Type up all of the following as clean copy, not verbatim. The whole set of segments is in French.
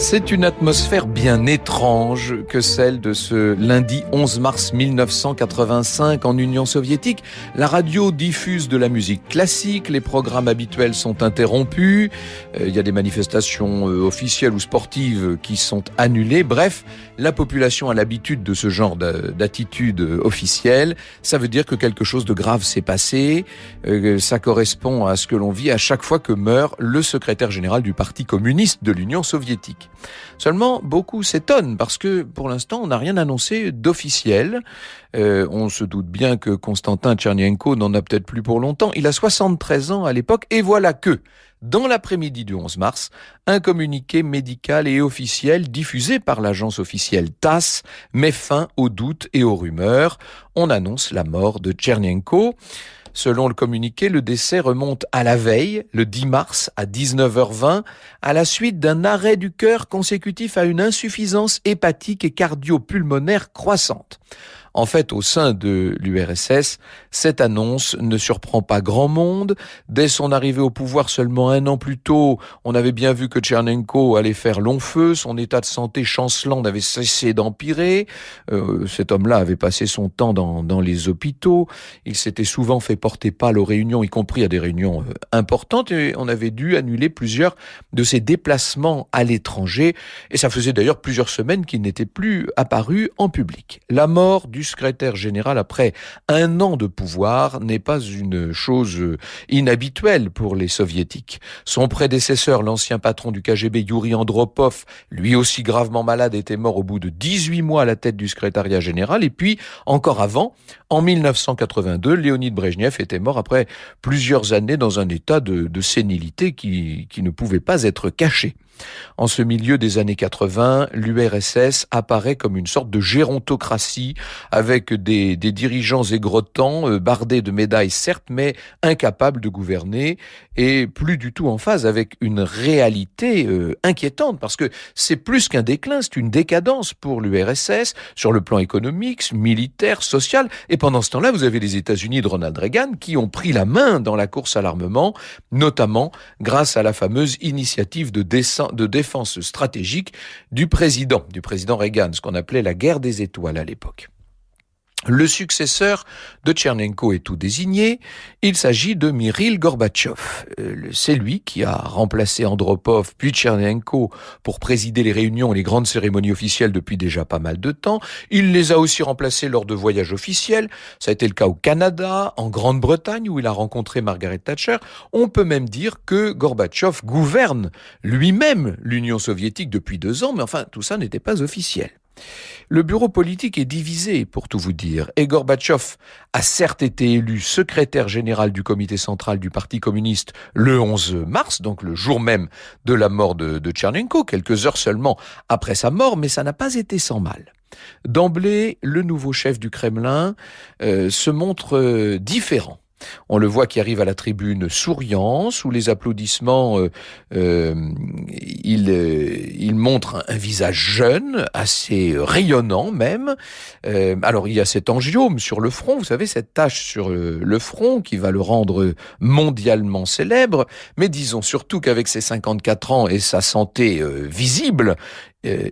C'est une atmosphère bien étrange que celle de ce lundi 11 mars 1985 en Union soviétique. La radio diffuse de la musique classique, les programmes habituels sont interrompus, il y a des manifestations officielles ou sportives qui sont annulées. Bref, la population a l'habitude de ce genre d'attitude officielle. Ça veut dire que quelque chose de grave s'est passé. Ça correspond à ce que l'on vit à chaque fois que meurt le secrétaire général du Parti communiste de l'Union soviétique. Seulement, beaucoup s'étonnent parce que, pour l'instant, on n'a rien annoncé d'officiel. On se doute bien que Konstantin Tchernyenko n'en a peut-être plus pour longtemps. Il a 73 ans à l'époque et voilà que, dans l'après-midi du 11 mars, un communiqué médical et officiel diffusé par l'agence officielle TASS met fin aux doutes et aux rumeurs. On annonce la mort de Tchernyenko. Selon le communiqué, le décès remonte à la veille, le 10 mars à 19h20, à la suite d'un arrêt du cœur consécutif à une insuffisance hépatique et cardio-pulmonaire croissante. En fait, au sein de l'URSS, cette annonce ne surprend pas grand monde. Dès son arrivée au pouvoir seulement un an plus tôt, on avait bien vu que Tchernyenko allait faire long feu, son état de santé chancelant n'avait cessé d'empirer. Cet homme-là avait passé son temps dans les hôpitaux. Il s'était souvent fait porter pâle aux réunions, y compris à des réunions importantes, et on avait dû annuler plusieurs de ses déplacements à l'étranger. Et ça faisait d'ailleurs plusieurs semaines qu'il n'était plus apparu en public. La mort du secrétaire général après un an de pouvoir n'est pas une chose inhabituelle pour les soviétiques. Son prédécesseur, l'ancien patron du KGB, Yuri Andropov, lui aussi gravement malade, était mort au bout de 18 mois à la tête du secrétariat général. Et puis, encore avant, en 1982, Léonid Brejnev était mort après plusieurs années dans un état de sénilité qui ne pouvait pas être caché. En ce milieu des années 80, l'URSS apparaît comme une sorte de gérontocratie avec des dirigeants aigrotants, bardés de médailles certes, mais incapables de gouverner et plus du tout en phase avec une réalité inquiétante parce que c'est plus qu'un déclin, c'est une décadence pour l'URSS sur le plan économique, militaire, social. Et pendant ce temps-là, vous avez les États-Unis de Ronald Reagan qui ont pris la main dans la course à l'armement, notamment grâce à la fameuse initiative de défense stratégique du président Reagan, ce qu'on appelait la guerre des étoiles à l'époque. Le successeur de Tchernyenko est tout désigné. Il s'agit de Mikhaïl Gorbatchev. C'est lui qui a remplacé Andropov puis Tchernyenko pour présider les réunions et les grandes cérémonies officielles depuis déjà pas mal de temps. Il les a aussi remplacés lors de voyages officiels. Ça a été le cas au Canada, en Grande-Bretagne où il a rencontré Margaret Thatcher. On peut même dire que Gorbatchev gouverne lui-même l'Union soviétique depuis 2 ans, mais enfin tout ça n'était pas officiel. Le bureau politique est divisé, pour tout vous dire, et Gorbatchev a certes été élu secrétaire général du comité central du Parti communiste le 11 mars, donc le jour même de la mort de Tchernyenko, quelques heures seulement après sa mort, mais ça n'a pas été sans mal. D'emblée, le nouveau chef du Kremlin se montre différent. On le voit qui arrive à la tribune souriant, sous les applaudissements, il montre un visage jeune, assez rayonnant même. Alors il y a cet angiome sur le front, vous savez, cette tache sur le front qui va le rendre mondialement célèbre, mais disons surtout qu'avec ses 54 ans et sa santé visible,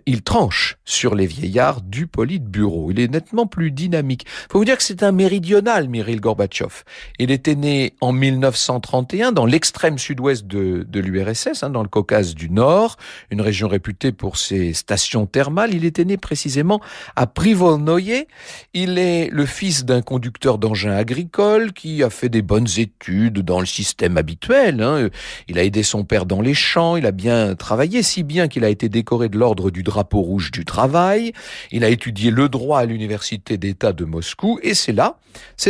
il tranche sur les vieillards du Politburo. Il est nettement plus dynamique. Faut vous dire que c'est un méridional, Mikhaïl Gorbatchev. Il était né en 1931 dans l'extrême sud-ouest de l'URSS, dans le Caucase du Nord, une région réputée pour ses stations thermales. Il était né précisément à Privolnoye. Il est le fils d'un conducteur d'engins agricoles qui a fait des bonnes études dans le système habituel. Il a aidé son père dans les champs, il a bien travaillé, si bien qu'il a été décoré de l'ordre du drapeau rouge du travail. Il a étudié le droit à l'université d'État de Moscou et c'est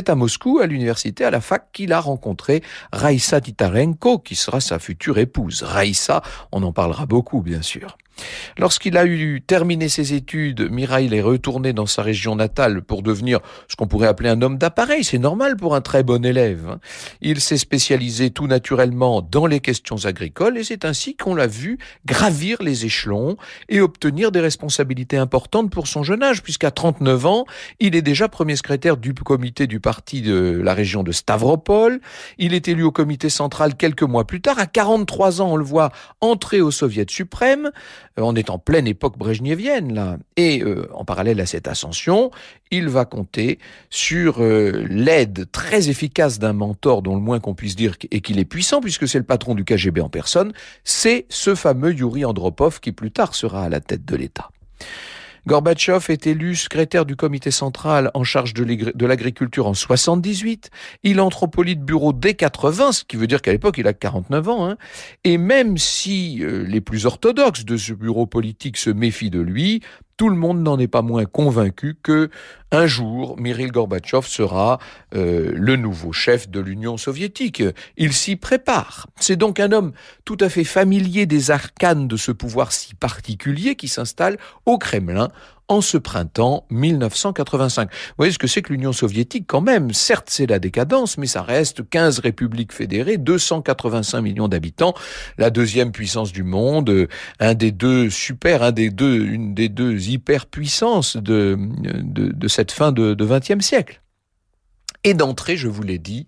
à Moscou, à l'université, à la fac, qu'il a rencontré Raïssa Titarenko, qui sera sa future épouse. Raïssa, on en parlera beaucoup, bien sûr. Lorsqu'il a eu terminé ses études, Mikhaïl est retourné dans sa région natale pour devenir ce qu'on pourrait appeler un homme d'appareil. C'est normal pour un très bon élève. Il s'est spécialisé tout naturellement dans les questions agricoles et c'est ainsi qu'on l'a vu gravir les échelons et obtenir des responsabilités importantes pour son jeune âge, puisqu'à 39 ans, il est déjà premier secrétaire du comité du parti de la région de Stavropol. Il est élu au comité central quelques mois plus tard. À 43 ans, on le voit entrer au Soviet suprême. On est en pleine époque brejnevienne, là. Et en parallèle à cette ascension, il va compter sur l'aide très efficace d'un mentor dont le moins qu'on puisse dire est qu'il est puissant, puisque c'est le patron du KGB en personne. C'est ce fameux Youri Andropov qui plus tard sera à la tête de l'État. Gorbatchev est élu secrétaire du comité central en charge de l'agriculture en 78. Il entre au Politburo dès 80, ce qui veut dire qu'à l'époque, il a 49 ans. Hein. Et même si les plus orthodoxes de ce bureau politique se méfient de lui, tout le monde n'en est pas moins convaincu que un jour, Mikhaïl Gorbatchev sera le nouveau chef de l'Union soviétique. Il s'y prépare. C'est donc un homme tout à fait familier des arcanes de ce pouvoir si particulier qui s'installe au Kremlin en ce printemps 1985. Vous voyez ce que c'est que l'Union soviétique quand même. Certes, c'est la décadence, mais ça reste 15 républiques fédérées, 285 millions d'habitants, la deuxième puissance du monde, une des deux hyperpuissances de cette fin de XXe siècle. Et d'entrée, je vous l'ai dit,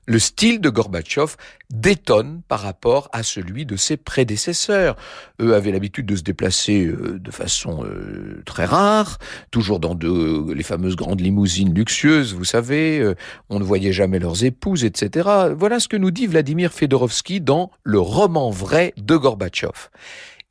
le style de Gorbatchev détonne par rapport à celui de ses prédécesseurs. Eux avaient l'habitude de se déplacer de façon très rare, toujours dans les fameuses grandes limousines luxueuses, vous savez, on ne voyait jamais leurs épouses, etc. Voilà ce que nous dit Vladimir Fedorovski dans Le roman vrai de Gorbatchev.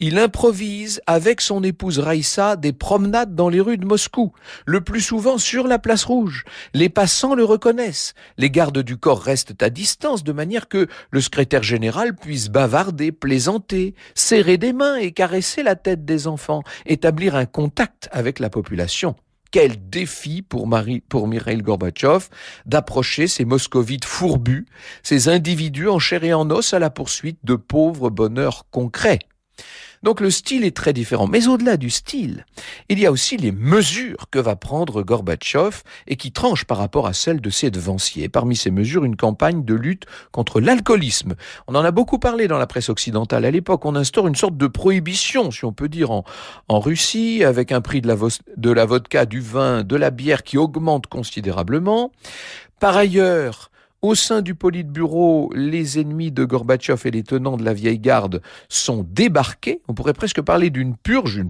Il improvise avec son épouse Raïssa des promenades dans les rues de Moscou, le plus souvent sur la place rouge. Les passants le reconnaissent. Les gardes du corps restent à distance de manière que le secrétaire général puisse bavarder, plaisanter, serrer des mains et caresser la tête des enfants, établir un contact avec la population. Quel défi pour Mikhaïl Gorbatchev d'approcher ces moscovites fourbus, ces individus en chair et en os à la poursuite de pauvres bonheurs concrets. Donc le style est très différent. Mais au-delà du style, il y a aussi les mesures que va prendre Gorbatchev et qui tranchent par rapport à celles de ses devanciers. Parmi ces mesures, une campagne de lutte contre l'alcoolisme. On en a beaucoup parlé dans la presse occidentale. À l'époque, on instaure une sorte de prohibition, si on peut dire, en Russie, avec un prix de la vodka, du vin, de la bière qui augmente considérablement. Par ailleurs, au sein du Politburo, les ennemis de Gorbatchev et les tenants de la vieille garde sont débarqués. On pourrait presque parler d'une purge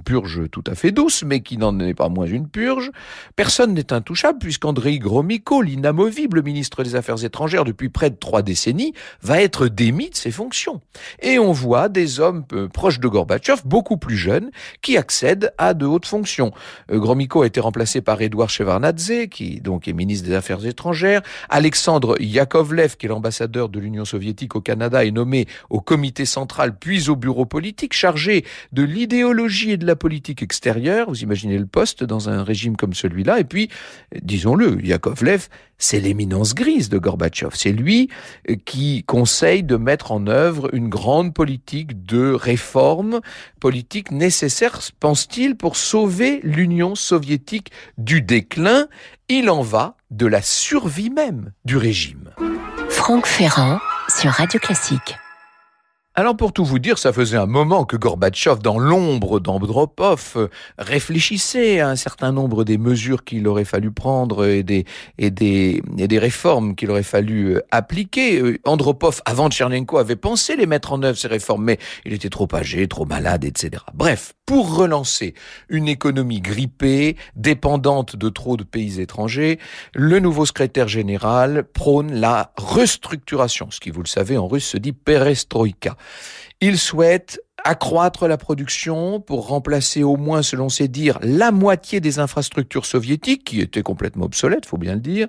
tout à fait douce, mais qui n'en est pas moins une purge. Personne n'est intouchable, puisqu'Andrei Gromyko, l'inamovible ministre des Affaires étrangères depuis près de 3 décennies, va être démis de ses fonctions. Et on voit des hommes proches de Gorbatchev, beaucoup plus jeunes, qui accèdent à de hautes fonctions. Gromyko a été remplacé par Edouard Shevardnadze, qui donc est ministre des Affaires étrangères. Alexandre Yakovlev, qui est l'ambassadeur de l'Union soviétique au Canada, est nommé au comité central puis au bureau politique, chargé de l'idéologie et de la politique extérieure. Vous imaginez le poste dans un régime comme celui-là. Et puis, disons-le, Yakovlev, c'est l'éminence grise de Gorbatchev. C'est lui qui conseille de mettre en œuvre une grande politique de réforme, politique nécessaire, pense-t-il, pour sauver l'Union soviétique du déclin. Il en va de la survie même du régime. Franck Ferrand sur Radio Classique. Alors pour tout vous dire, ça faisait un moment que Gorbatchev, dans l'ombre d'Andropov, réfléchissait à un certain nombre des mesures qu'il aurait fallu prendre et des réformes qu'il aurait fallu appliquer. Andropov, avant Tchernenko, avait pensé les mettre en œuvre, ces réformes, mais il était trop âgé, trop malade, etc. Bref, pour relancer une économie grippée, dépendante de trop de pays étrangers, le nouveau secrétaire général prône la restructuration, ce qui, vous le savez, en russe se dit perestroïka. Il souhaite accroître la production pour remplacer au moins, selon ses dires, la moitié des infrastructures soviétiques, qui étaient complètement obsolètes, faut bien le dire.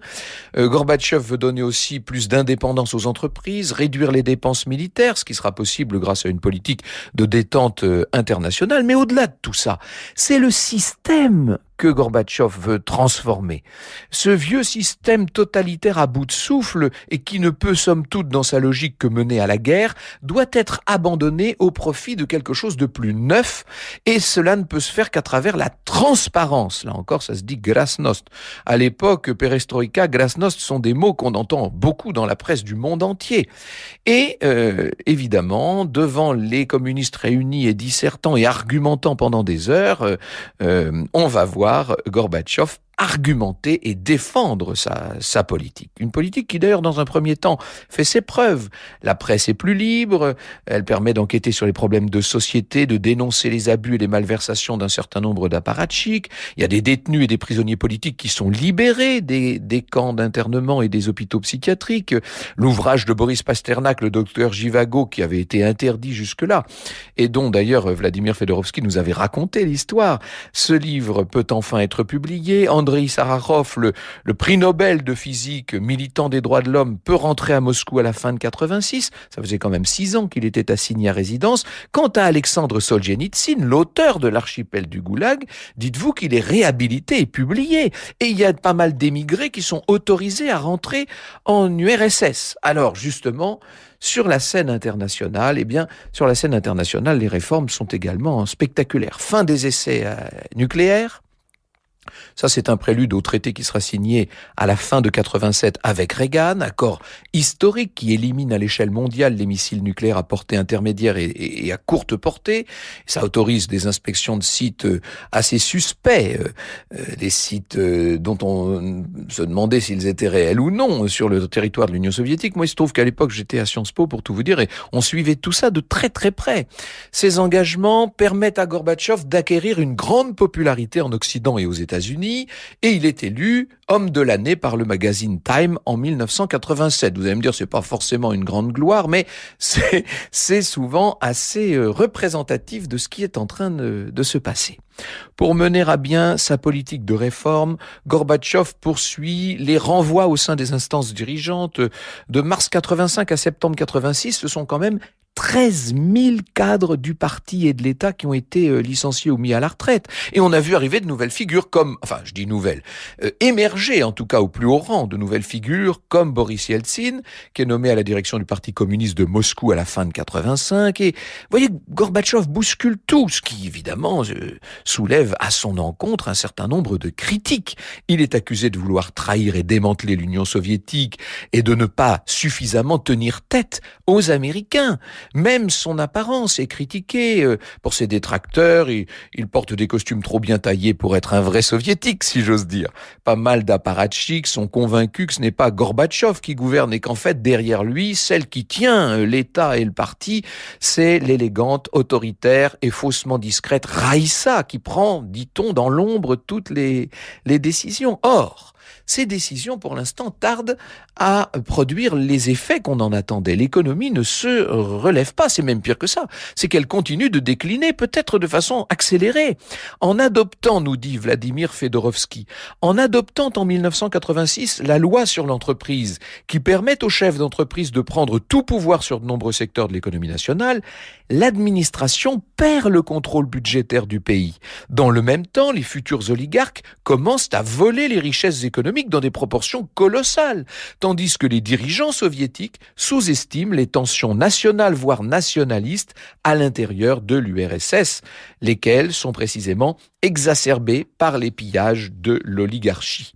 Gorbatchev veut donner aussi plus d'indépendance aux entreprises, réduire les dépenses militaires, ce qui sera possible grâce à une politique de détente internationale. Mais au-delà de tout ça, c'est le système que Gorbatchev veut transformer. Ce vieux système totalitaire à bout de souffle et qui ne peut, somme toute, dans sa logique que mener à la guerre, doit être abandonné au profit de quelque chose de plus neuf, et cela ne peut se faire qu'à travers la transparence. Là encore, ça se dit glasnost. À l'époque, perestroïka, glasnost sont des mots qu'on entend beaucoup dans la presse du monde entier. Et évidemment, devant les communistes réunis et dissertant et argumentant pendant des heures, on va voir Gorbatchev argumenter et défendre sa politique. Une politique qui d'ailleurs dans un premier temps fait ses preuves. La presse est plus libre, elle permet d'enquêter sur les problèmes de société, de dénoncer les abus et les malversations d'un certain nombre d'apparatchiks. Il y a des détenus et des prisonniers politiques qui sont libérés des camps d'internement et des hôpitaux psychiatriques. L'ouvrage de Boris Pasternak, le docteur Jivago, qui avait été interdit jusque-là, et dont d'ailleurs Vladimir Fedorovski nous avait raconté l'histoire. Ce livre peut enfin être publié. Andrei Sakharov, le prix Nobel de physique, militant des droits de l'homme, peut rentrer à Moscou à la fin de 86. Ça faisait quand même 6 ans qu'il était assigné à résidence. Quant à Alexandre Solzhenitsyn, l'auteur de l'archipel du Goulag, dites-vous qu'il est réhabilité et publié. Et il y a pas mal d'émigrés qui sont autorisés à rentrer en URSS. Alors justement, sur la scène internationale, les réformes sont également spectaculaires. Fin des essais nucléaires. Ça, c'est un prélude au traité qui sera signé à la fin de 87 avec Reagan, accord historique qui élimine à l'échelle mondiale les missiles nucléaires à portée intermédiaire et à courte portée. Ça autorise des inspections de sites assez suspects, des sites dont on se demandait s'ils étaient réels ou non sur le territoire de l'Union soviétique. Moi, il se trouve qu'à l'époque, j'étais à Sciences Po, pour tout vous dire, et on suivait tout ça de très très près. Ces engagements permettent à Gorbatchev d'acquérir une grande popularité en Occident et aux États-Unis, et il est élu homme de l'année par le magazine Time en 1987. Vous allez me dire, c'est pas forcément une grande gloire, mais c'est souvent assez représentatif de ce qui est en train de se passer. Pour mener à bien sa politique de réforme, Gorbatchev poursuit les renvois au sein des instances dirigeantes. De mars 85 à septembre 86, ce sont quand même 13 000 cadres du parti et de l'État qui ont été licenciés ou mis à la retraite. Et on a vu arriver de nouvelles figures comme, enfin je dis nouvelles, émerger en tout cas au plus haut rang, de nouvelles figures comme Boris Yeltsin, qui est nommé à la direction du Parti communiste de Moscou à la fin de 85. Et vous voyez, Gorbatchev bouscule tout, ce qui évidemment soulève à son encontre un certain nombre de critiques. Il est accusé de vouloir trahir et démanteler l'Union soviétique et de ne pas suffisamment tenir tête aux Américains. Même son apparence est critiquée. Pour ses détracteurs, il porte des costumes trop bien taillés pour être un vrai soviétique, si j'ose dire. Pas mal d'apparatchiks sont convaincus que ce n'est pas Gorbatchev qui gouverne et qu'en fait, derrière lui, celle qui tient l'État et le parti, c'est l'élégante, autoritaire et faussement discrète Raïssa qui prend, dit-on, dans l'ombre toutes les décisions. Or, ces décisions, pour l'instant, tardent à produire les effets qu'on en attendait. L'économie ne se relève pas, c'est même pire que ça. C'est qu'elle continue de décliner, peut-être de façon accélérée. En adoptant, nous dit Vladimir Fedorovski, en adoptant en 1986 la loi sur l'entreprise qui permet aux chefs d'entreprise de prendre tout pouvoir sur de nombreux secteurs de l'économie nationale, l'administration perd le contrôle budgétaire du pays. Dans le même temps, les futurs oligarques commencent à voler les richesses économiques dans des proportions colossales, tandis que les dirigeants soviétiques sous-estiment les tensions nationales, voire nationalistes, à l'intérieur de l'URSS, lesquelles sont précisément exacerbées par les pillages de l'oligarchie.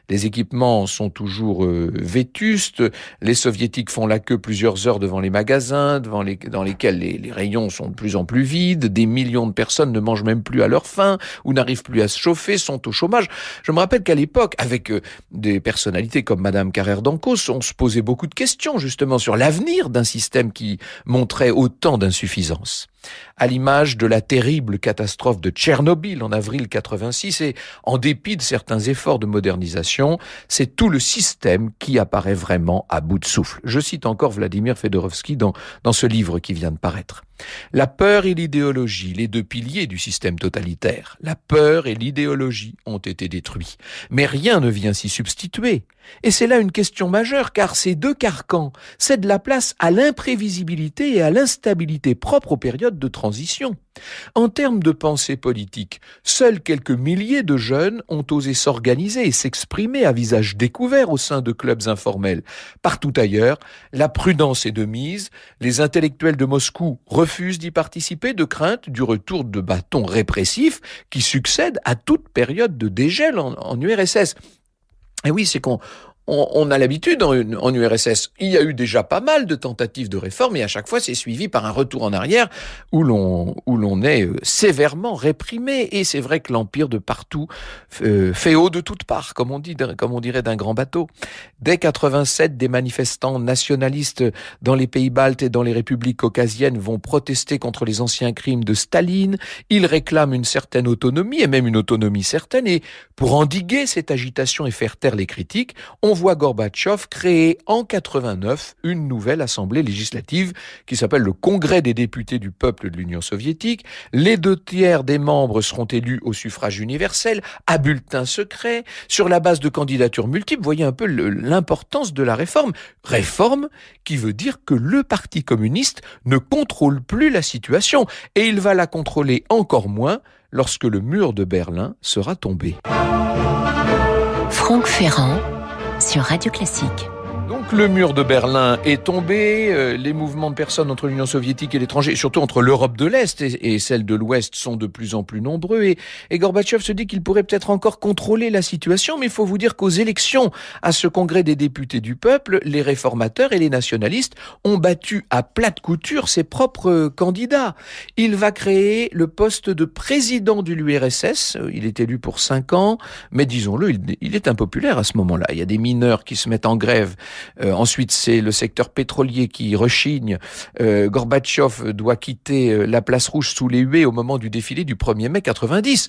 Les équipements sont toujours vétustes. Les soviétiques font la queue plusieurs heures devant les magasins, dans lesquels les rayons sont de plus en plus vides. Des millions de personnes ne mangent même plus à leur faim ou n'arrivent plus à se chauffer, sont au chômage. Je me rappelle qu'à l'époque, avec des personnalités comme Madame Carrère d'Ancos, on se posait beaucoup de questions justement sur l'avenir d'un système qui montrait autant d'insuffisance. À l'image de la terrible catastrophe de Tchernobyl en avril 86, et en dépit de certains efforts de modernisation, c'est tout le système qui apparaît vraiment à bout de souffle. Je cite encore Vladimir Fedorovski dans ce livre qui vient de paraître. La peur et l'idéologie, les deux piliers du système totalitaire, la peur et l'idéologie ont été détruits. Mais rien ne vient s'y substituer. Et c'est là une question majeure, car ces deux carcans cèdent la place à l'imprévisibilité et à l'instabilité propre aux périodes de transition. En termes de pensée politique, seuls quelques milliers de jeunes ont osé s'organiser et s'exprimer à visage découvert au sein de clubs informels. Partout ailleurs, la prudence est de mise, les intellectuels de Moscou refusent d'y participer de crainte du retour de bâtons répressifs qui succèdent à toute période de dégel en URSS. Et oui, c'est qu'on on a l'habitude en URSS. Il y a eu déjà pas mal de tentatives de réforme et à chaque fois c'est suivi par un retour en arrière où l'on est sévèrement réprimé. Et c'est vrai que l'Empire de partout fait eau de toutes parts, comme on dirait d'un grand bateau. Dès 87, des manifestants nationalistes dans les pays baltes et dans les républiques caucasiennes vont protester contre les anciens crimes de Staline. Ils réclament une certaine autonomie et même une autonomie certaine. Et pour endiguer cette agitation et faire taire les critiques, on voit Gorbatchev créer en 89 une nouvelle assemblée législative qui s'appelle le Congrès des députés du peuple de l'Union soviétique. Les 2/3 des membres seront élus au suffrage universel, à bulletin secret, sur la base de candidatures multiples. Vous voyez un peu l'importance de la réforme. Réforme qui veut dire que le Parti communiste ne contrôle plus la situation et il va la contrôler encore moins lorsque le mur de Berlin sera tombé. Franck Ferrand sur Radio Classique. Donc le mur de Berlin est tombé, les mouvements de personnes entre l'Union soviétique et l'étranger, et surtout entre l'Europe de l'Est et celle de l'Ouest sont de plus en plus nombreux, et Gorbatchev se dit qu'il pourrait peut-être encore contrôler la situation, mais il faut vous dire qu'aux élections à ce congrès des députés du peuple, les réformateurs et les nationalistes ont battu à plate couture ses propres candidats. Il va créer le poste de président de l'URSS, il est élu pour 5 ans, mais disons-le, il est impopulaire à ce moment-là. Il y a des mineurs qui se mettent en grève. Ensuite, c'est le secteur pétrolier qui rechigne. Gorbatchev doit quitter la place rouge sous les huées au moment du défilé du 1er mai 90.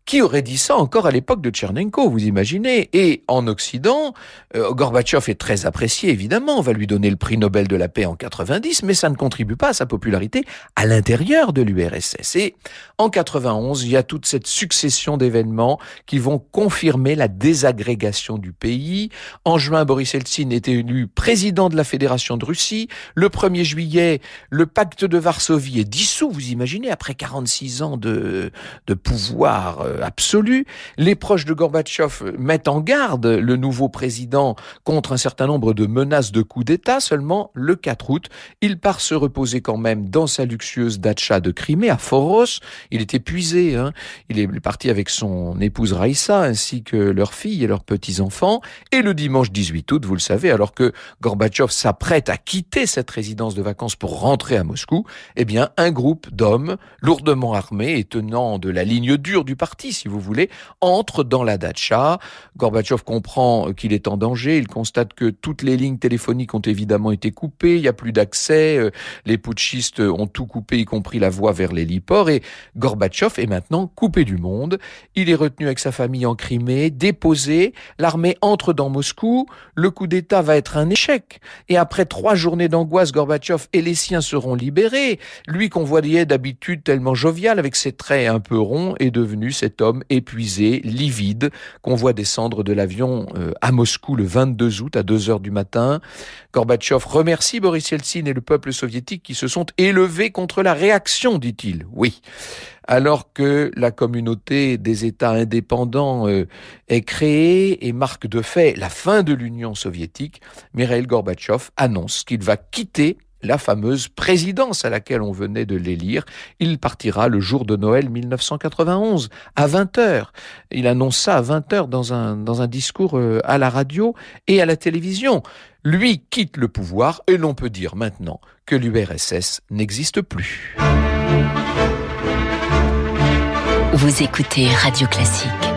Qui aurait dit ça encore à l'époque de Tchernenko, vous imaginez? Et en Occident, Gorbatchev est très apprécié, évidemment. On va lui donner le prix Nobel de la paix en 90, mais ça ne contribue pas à sa popularité à l'intérieur de l'URSS. Et en 91, il y a toute cette succession d'événements qui vont confirmer la désagrégation du pays. En juin, Boris Eltsine est élu président de la Fédération de Russie. Le 1er juillet, le pacte de Varsovie est dissous, vous imaginez, après 46 ans de pouvoir absolu. Les proches de Gorbatchev mettent en garde le nouveau président contre un certain nombre de menaces de coup d'État. Seulement, le 4 août, il part se reposer quand même dans sa luxueuse datcha de Crimée, à Foros. Il est épuisé. Il est parti avec son épouse Raïssa, ainsi que leur fille et leurs petits-enfants. Et le dimanche 18 août, vous le savez, alors que Gorbatchev s'apprête à quitter cette résidence de vacances pour rentrer à Moscou, eh bien, un groupe d'hommes lourdement armés et tenant de la ligne dure du parti, si vous voulez, entre dans la datcha. Gorbatchev comprend qu'il est en danger. Il constate que toutes les lignes téléphoniques ont évidemment été coupées. Il n'y a plus d'accès. Les putschistes ont tout coupé, y compris la voie vers l'héliport. Et Gorbatchev est maintenant coupé du monde. Il est retenu avec sa famille en Crimée, déposé. L'armée entre dans Moscou. Le coup d'État va être un échec. Et après 3 journées d'angoisse, Gorbatchev et les siens seront libérés. Lui qu'on voyait d'habitude tellement jovial, avec ses traits un peu ronds, est devenu cet homme épuisé, livide, qu'on voit descendre de l'avion à Moscou le 22 août à 2h du matin. Gorbatchev remercie Boris Eltsine et le peuple soviétique qui se sont élevés contre la réaction, dit-il. Oui. Alors que la communauté des États indépendants est créée et marque de fait la fin de l'Union soviétique, Mikhaïl Gorbatchev annonce qu'il va quitter la fameuse présidence à laquelle on venait de l'élire. Il partira le jour de Noël 1991, à 20h. Il annonce ça à 20h dans un discours à la radio et à la télévision. Lui quitte le pouvoir et l'on peut dire maintenant que l'URSS n'existe plus. Vous écoutez Radio Classique.